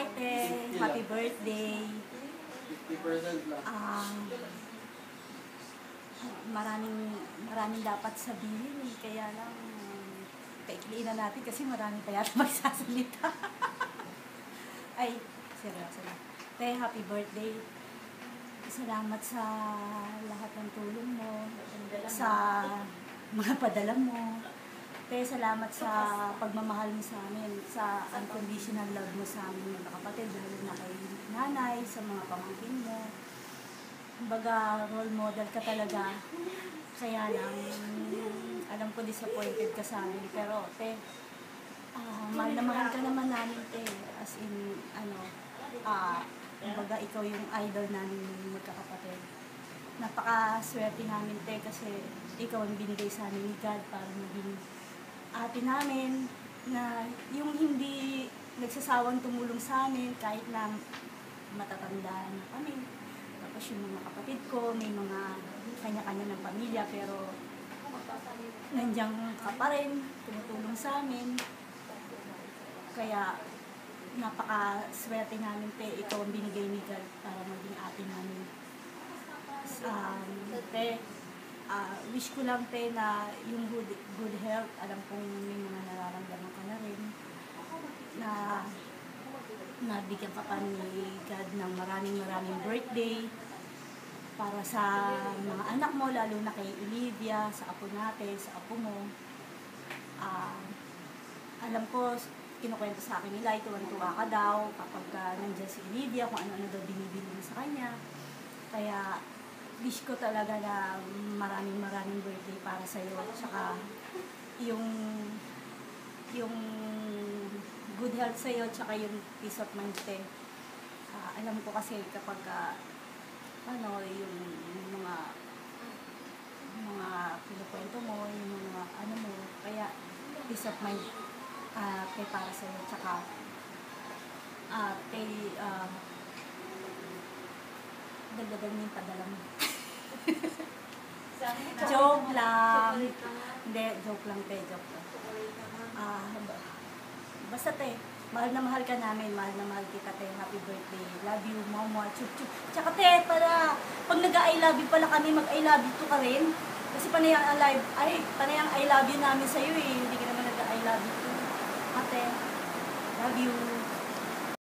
Hi, Te. Happy birthday. 50% lang. Maraming dapat sabihin eh. Kaya lang, kaikliin na natin kasi marami pa yata magsasalita. Ay, seryoso na. Te, happy birthday. Salamat sa lahat ng tulong mo, sa mga padala mo. Te, salamat sa pagmamahal mo sa amin, sa unconditional love mo sa amin mga kapatid, lalo na kay nanay, sa mga pamangkin mo. Kumbaga, role model ka talaga. Kaya lang, alam ko disappointed ka sa amin. Pero, te, mahal na mahal ka naman namin, te. As in, kumbaga, ikaw yung idol namin magkakapatid. Napaka-swerte namin, te, kasi ikaw ang binigay sa amin ni God para maging ate namin na yung hindi nagsasawang tumulong sa amin kahit na matatanda na kami. Tapos yung mga kapatid ko, may mga kanya-kanya ng pamilya, pero nandiyan ka pa rin, tumutulong sa amin. Kaya napaka-swerte namin, te, ikaw ang binigay ni God para maging ate namin. Te, wish ko lang, te, na yung good health, alam kong may mga nararamdaman ka na rin, na nabigyan ka pa ni God ng maraming birthday para sa mga anak mo, lalo na kay Olivia, sa apo natin, sa apo mo. Alam ko, kinukwento sa akin nila, tuwan-tuwa ka daw kapag nandiyan si Olivia, kung ano-ano daw binibili mo sa kanya. Kaya wish ko talaga na maraming birthday para sa'yo. Tsaka yung good health sa'yo, tsaka yung peace of mind, te. Alam ko kasi kapag yung mga kinukwento mo, yung mga ano mo, kaya peace of mind kay para sa'yo. Tsaka dagdagan mo yung padala mo. Joke lang. Hindi, joke lang, te, joke lang. Basta, te, mahal na mahal ka namin, mahal na mahal kita, te. Happy birthday. Love you, mama, chup chup. Tsaka, te, pag nag-I love you pala kami, mag-I love you to ka rin. Kasi panay ang I love you namin sa'yo eh. Hindi ka naman nag-I love you to. Ate, love you.